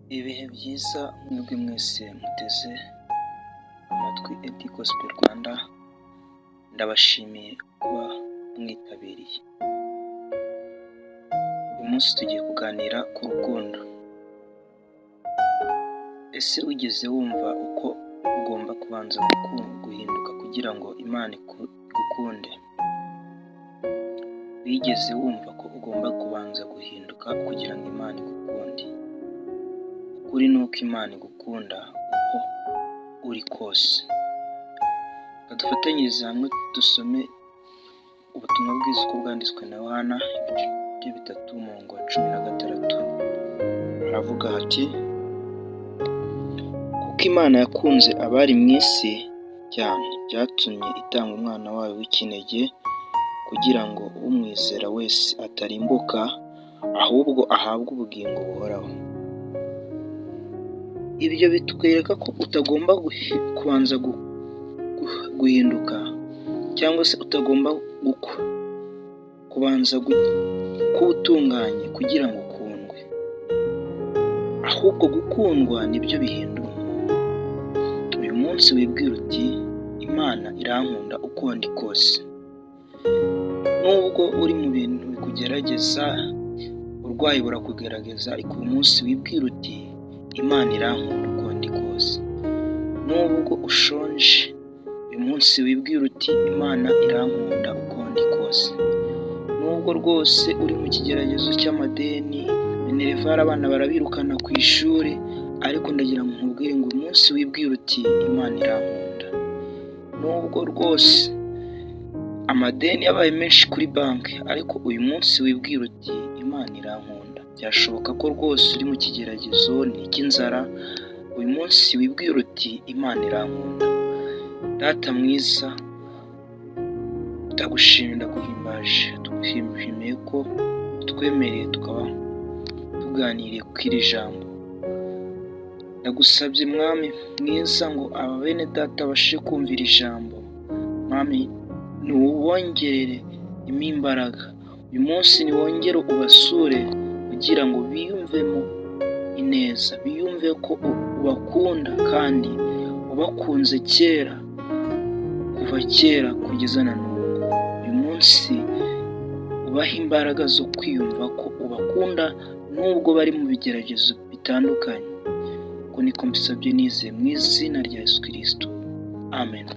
Ibihe byiza mwebwe mwese muteze amatwi Edi Gospel Rwanda, ndabashimiye kuba mwitabiriye. Uyu munsi tugiye kuganira ku rukundo. Ese wigeze wumva uko ugomba kubanza guhinduka kugira ngo Imana igukunde? Wigeze wumva ko ugomba kubanza guhinduka kugira ngo Imana igukunde? Ukuri ni uko Imana igukunda uko uri kose. Dufatanyirize hamwe dusome ubutumwa bwiza uko bwanditswe na Yohana ibice 3 umurongo wa 16. Haravuga hati: kuko Imana yakunze abari mu isi cyane, byatumye itanga umwana wayo w'ikinege, kugira ngo umwizera wese atarimbuka, ahubwo ahabwe ubugingo buhoraho. Ibyo bitwereka ko utagomba kubanza guhinduka, cyangwa se utagomba kubanza kuba utunganye kugira ngo ukundwe, ahubwo gukundwa nibyo bihindura umuntu. Uyu munsi wibwira uti Imana irankunda uko ndi kose. Nubwo uri mu bintu bikugerageza, uburwayi burakugerageza, ariko uyu munsi wibwira uti Imana irankunda uko ndi kose. Nubwo ushonje, uyu munsi wibwira uti Imana irankunda uko ndi kose. Nubwo rwose uri mu kigeragezo cy'amadeni, minerivare abana barabirukana ku ishuri, ariko ndagira ngo nkubwire ngo uyu munsi wibwira uti Imana irankunda. Nubwo rwose amadeni yabaye menshi kuri banki, ariko uyu munsi wibwira uti Imana irankunda. Byashoboka ko rwose uri mu kigeragezo n'icy'inzara, uyu munsi wibwira uti Imana irankunda. Data mwiza, ndagushimira, ndaguhimbaje, tugushimiye ko twemereye tukaba tuganiriye ku iri jambo. Ndagusabye Mwami mwiza ngo aba bene data babashe kumvira ijambo. Mwami, niwongerere imbaraga uyu munsi, niwongere ubasure kugira ngo biyumvemo ineza, biyumve ko ubakunda kandi ubakunze kera, kuva kera kugeza na n'ubu. Uyu munsi ubaha imbaraga zo kwiyumva ko ubakunda nubwo bari mu bigeragezo bitandukanye. Uko niko mbisabye nizeye mu izina rya Yesu Kristo. Amen.